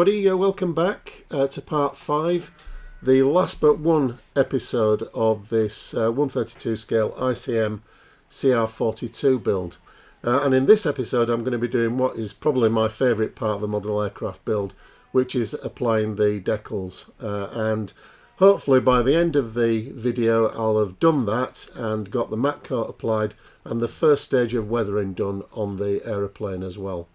everybody, welcome back to part 5, the last but one episode of this 132 scale ICM CR.42 build. And in this episode I'm going to be doing what is probably my favourite part of a model aircraft build, which is applying the decals. And hopefully by the end of the video I'll have done that and got the matte coat applied and the first stage of weathering done on the aeroplane as well.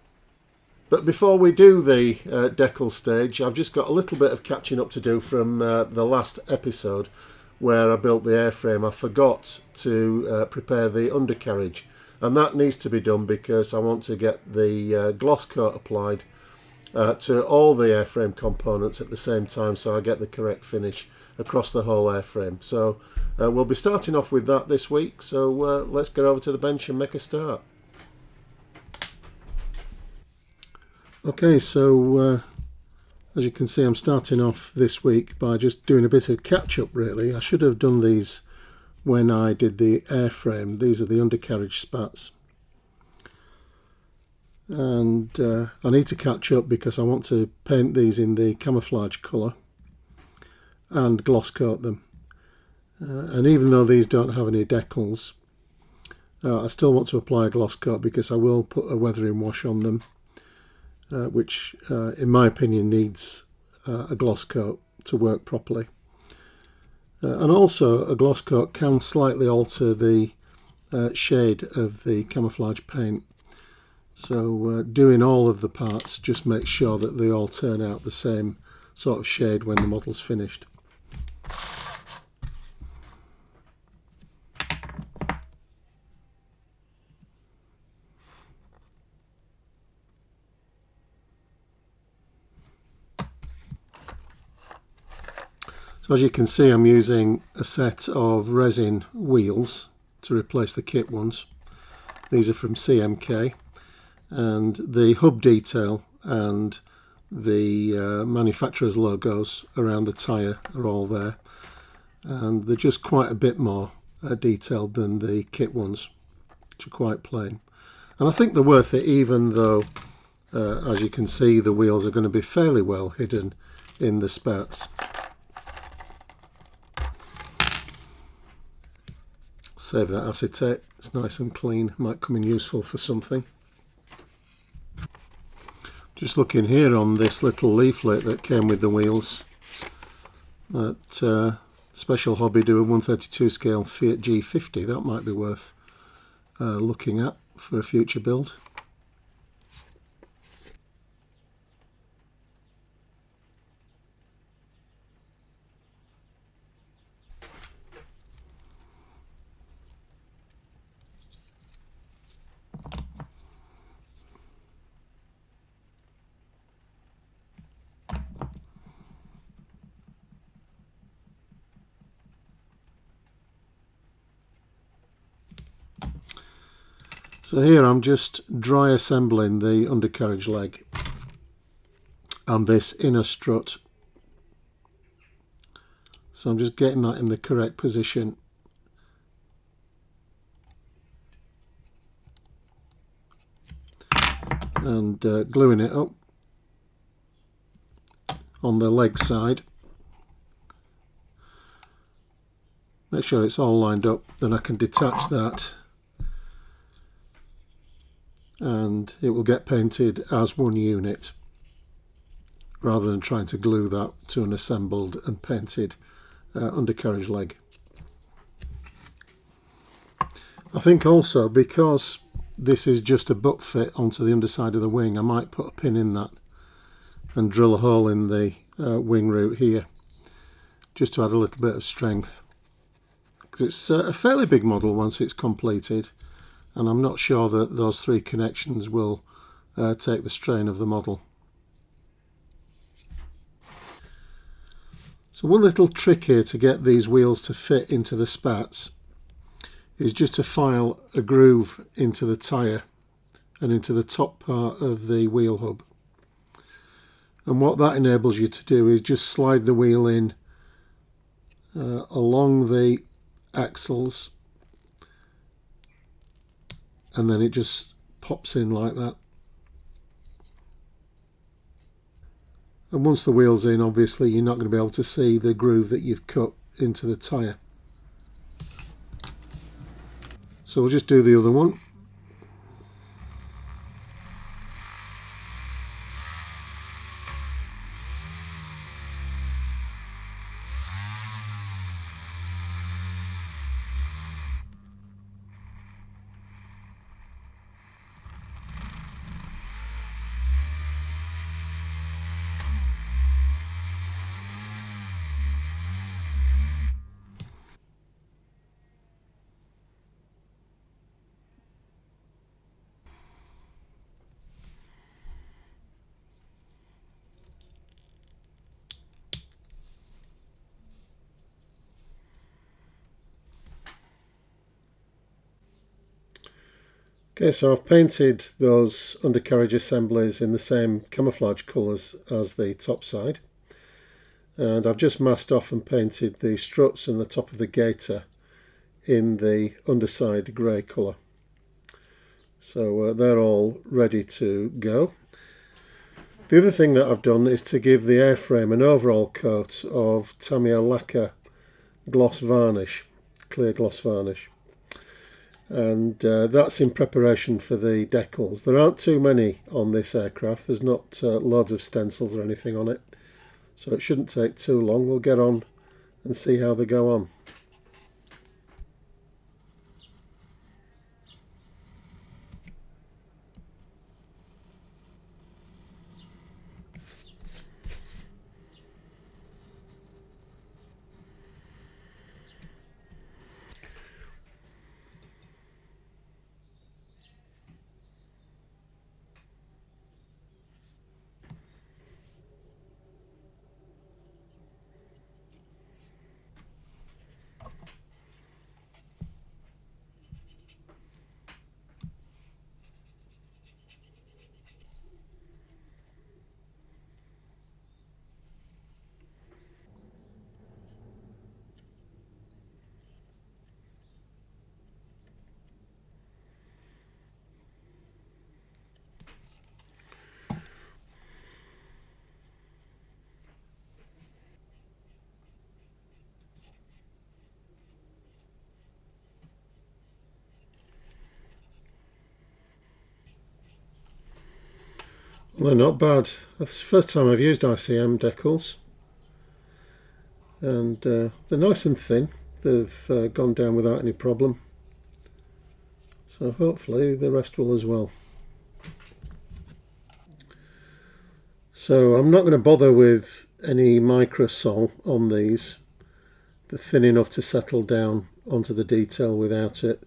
But before we do the decal stage, I've just got a little bit of catching up to do from the last episode where I built the airframe. I forgot to prepare the undercarriage, and that needs to be done because I want to get the gloss coat applied to all the airframe components at the same time so I get the correct finish across the whole airframe. So we'll be starting off with that this week, so let's get over to the bench and make a start. Okay, so as you can see, I'm starting off this week by just doing a bit of catch-up really. I should have done these when I did the airframe. These are the undercarriage spats. And I need to catch up because I want to paint these in the camouflage colour and gloss coat them. And even though these don't have any decals, I still want to apply a gloss coat because I will put a weathering wash on them. Which in my opinion needs a gloss coat to work properly. And also a gloss coat can slightly alter the shade of the camouflage paint. So doing all of the parts just makes sure that they all turn out the same sort of shade when the model's finished. So as you can see, I'm using a set of resin wheels to replace the kit ones. These are from CMK, and the hub detail and the manufacturer's logos around the tyre are all there, and they're just quite a bit more detailed than the kit ones, which are quite plain. And I think they're worth it, even though as you can see the wheels are going to be fairly well hidden in the spats. Save that acetate, it's nice and clean, might come in useful for something. Just looking here on this little leaflet that came with the wheels, that Special Hobby do a 132 scale Fiat G50, that might be worth looking at for a future build. So here I'm just dry assembling the undercarriage leg and this inner strut. So I'm just getting that in the correct position. And gluing it up on the leg side. Make sure it's all lined up, then I can detach that and it will get painted as one unit rather than trying to glue that to an assembled and painted undercarriage leg. I think also because this is just a butt fit onto the underside of the wing, I might put a pin in that and drill a hole in the wing root here just to add a little bit of strength, because it's a fairly big model once it's completed, and I'm not sure that those three connections will take the strain of the model. So one little trick here to get these wheels to fit into the spats is just to file a groove into the tyre and into the top part of the wheel hub. And what that enables you to do is just slide the wheel in along the axles, and then it just pops in like that. And once the wheel's in, obviously you're not going to be able to see the groove that you've cut into the tyre. So we'll just do the other one. Okay, so I've painted those undercarriage assemblies in the same camouflage colours as the top side, and I've just masked off and painted the struts and the top of the gaiter in the underside grey colour. So they're all ready to go. The other thing that I've done is to give the airframe an overall coat of Tamiya lacquer gloss varnish, clear gloss varnish. And that's in preparation for the decals. There aren't too many on this aircraft. There's not loads of stencils or anything on it, so it shouldn't take too long. We'll get on and see how they go on. Well, they're not bad. That's the first time I've used ICM decals, and they're nice and thin. They've gone down without any problem, so hopefully the rest will as well. So I'm not going to bother with any microsol on these. They're thin enough to settle down onto the detail without it,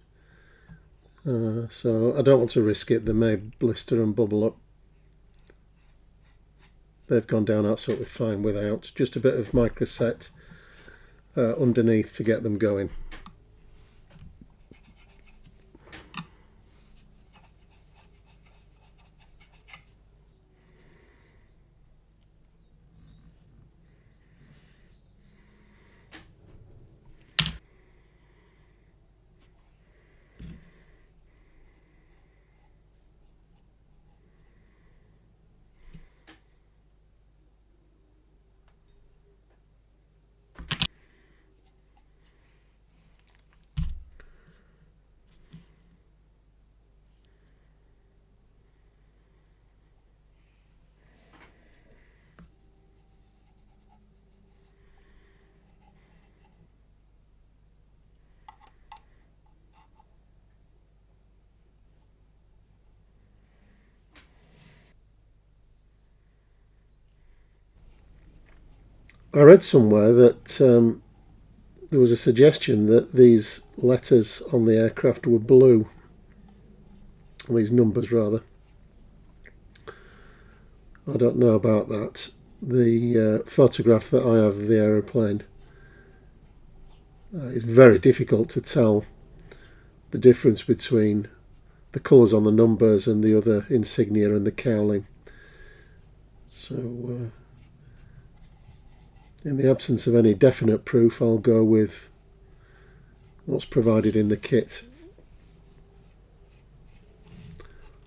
so I don't want to risk it. They may blister and bubble up. They've gone down absolutely fine without. Just a bit of microset underneath to get them going. I read somewhere that there was a suggestion that these letters on the aircraft were blue. These numbers, rather. I don't know about that. The photograph that I have of the aeroplane it's very difficult to tell the difference between the colours on the numbers and the other insignia and the cowling. So in the absence of any definite proof, I'll go with what's provided in the kit.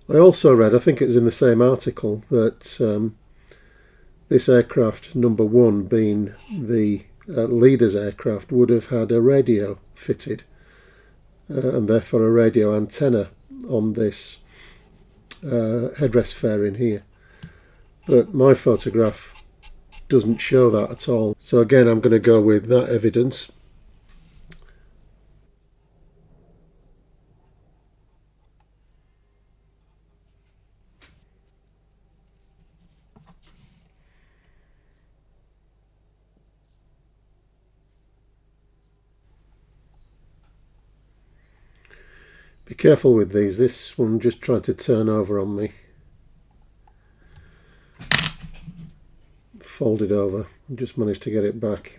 I also read, I think it was in the same article, that this aircraft number 1 being the leader's aircraft would have had a radio fitted and therefore a radio antenna on this headrest fairing here. But my photograph doesn't show that at all. So again, I'm going to go with that evidence. Be careful with these. This one just tried to turn over on me. Folded over and just managed to get it back.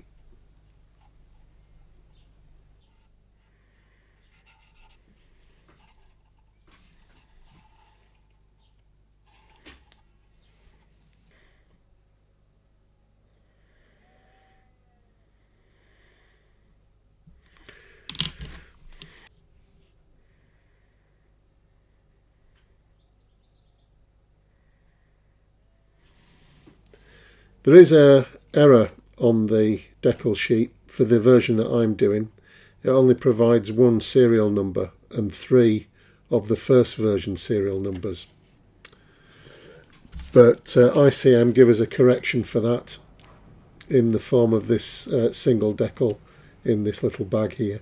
There is an error on the decal sheet for the version that I'm doing. It only provides 1 serial number and 3 of the first version serial numbers. But ICM give us a correction for that in the form of this single decal in this little bag here.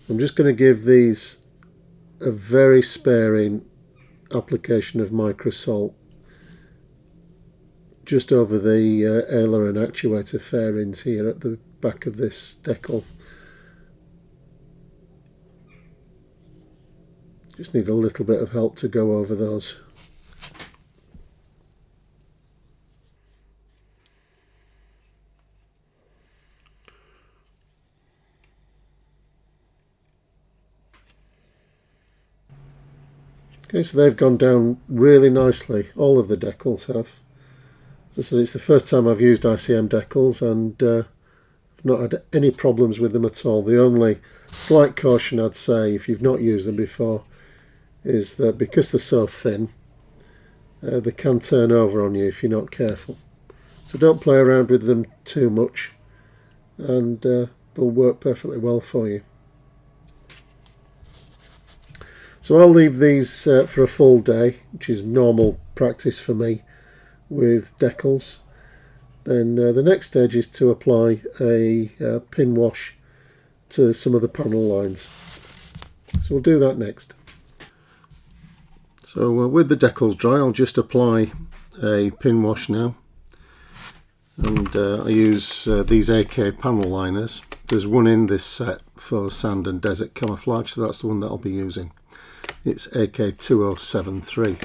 I'm just going to give these a very sparing application of microsalt just over the aileron actuator fairings here at the back of this decal. Just need a little bit of help to go over those. Okay, so they've gone down really nicely. All of the decals have. As I said, it's the first time I've used ICM decals and I've not had any problems with them at all. The only slight caution I'd say, if you've not used them before, is that because they're so thin, they can turn over on you if you're not careful. So don't play around with them too much, and they'll work perfectly well for you. So I'll leave these for a full day, which is normal practice for me with decals. Then the next stage is to apply a pin wash to some of the panel lines. So we'll do that next. So with the decals dry, I'll just apply a pin wash now. And I use these AK panel liners. There's one in this set for sand and desert camouflage, so that's the one that I'll be using. It's AK2073.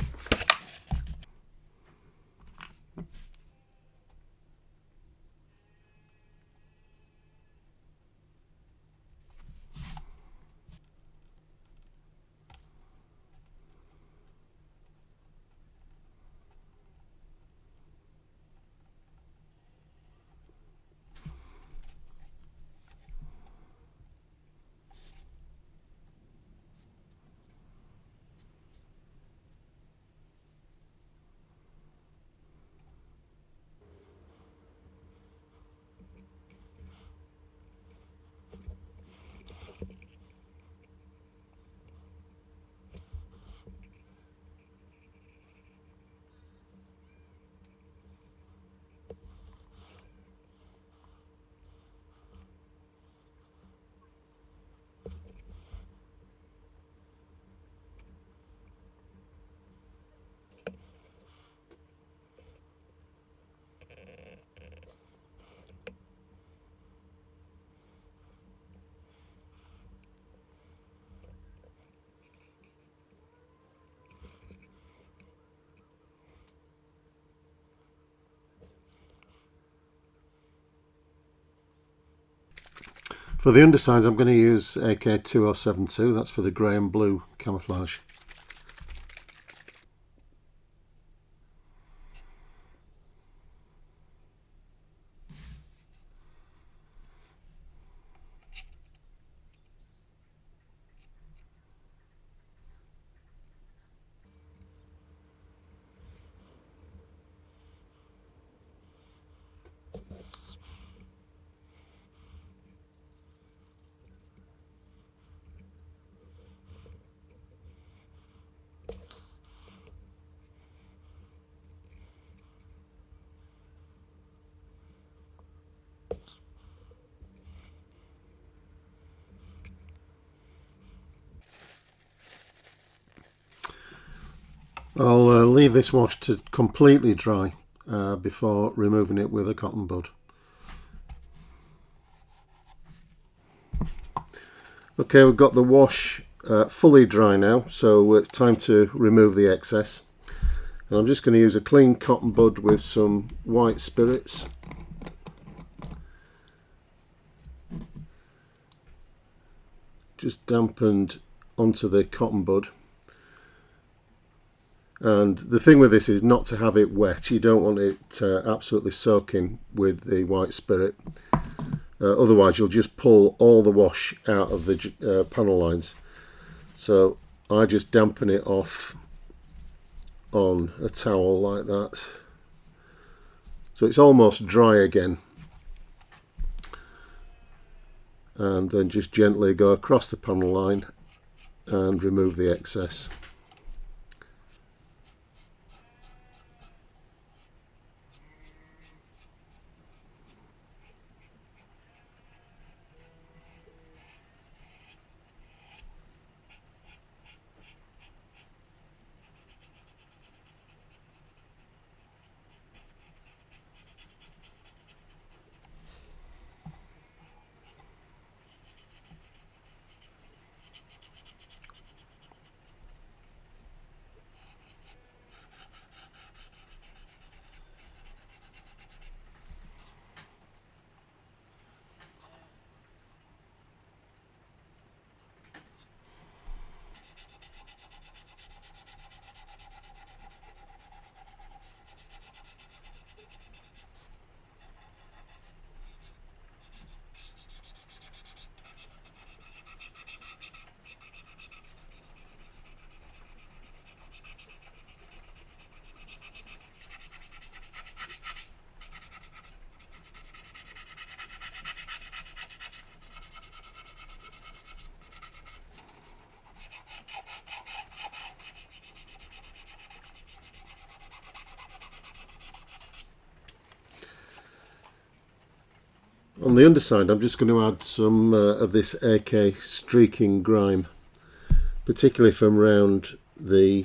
For the undersides, I'm going to use AK-4072. That's for the grey and blue camouflage. I'll leave this wash to completely dry before removing it with a cotton bud. Okay, we've got the wash fully dry now, so it's time to remove the excess. And I'm just going to use a clean cotton bud with some white spirits. Just dampened onto the cotton bud. And the thing with this is not to have it wet. You don't want it absolutely soaking with the white spirit. Otherwise you'll just pull all the wash out of the panel lines. So I just dampen it off on a towel like that. So it's almost dry again. And then just gently go across the panel line and remove the excess. On the underside, I'm just going to add some of this AK streaking grime, particularly from round the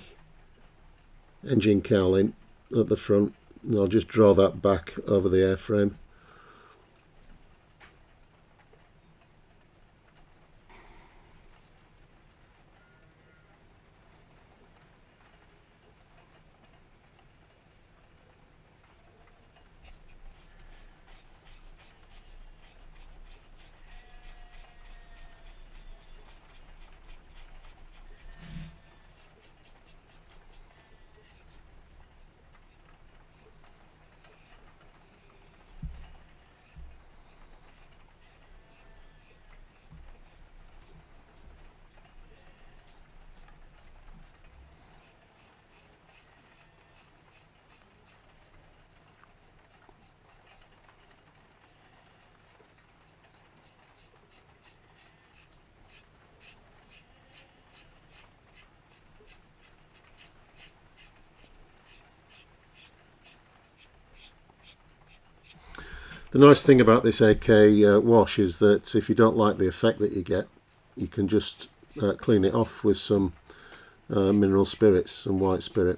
engine cowling at the front. And I'll just draw that back over the airframe. The nice thing about this AK wash is that if you don't like the effect that you get, you can just clean it off with some mineral spirits, some white spirit,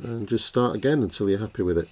and just start again until you're happy with it.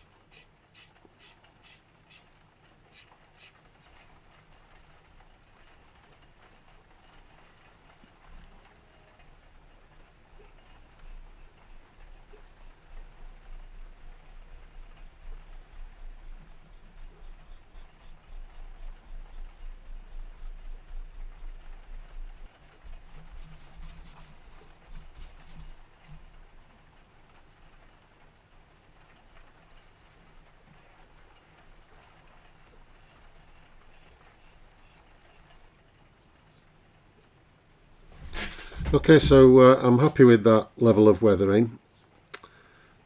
Okay, so I'm happy with that level of weathering.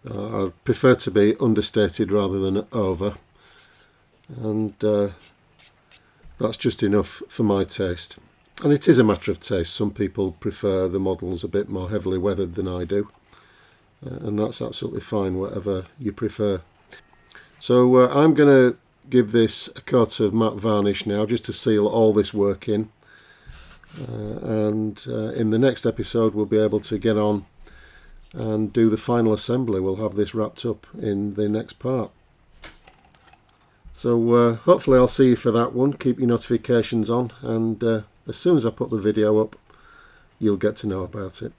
I prefer to be understated rather than over, and that's just enough for my taste. And it is a matter of taste. Some people prefer the models a bit more heavily weathered than I do, and that's absolutely fine, whatever you prefer. So I'm going to give this a coat of matte varnish now, just to seal all this work in. And in the next episode we'll be able to get on and do the final assembly. We'll have this wrapped up in the next part. So hopefully I'll see you for that one. Keep your notifications on, and as soon as I put the video up you'll get to know about it.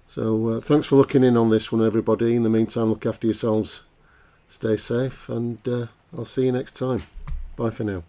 So thanks for looking in on this one, everybody. In the meantime, look after yourselves, stay safe, and I'll see you next time. Bye for now.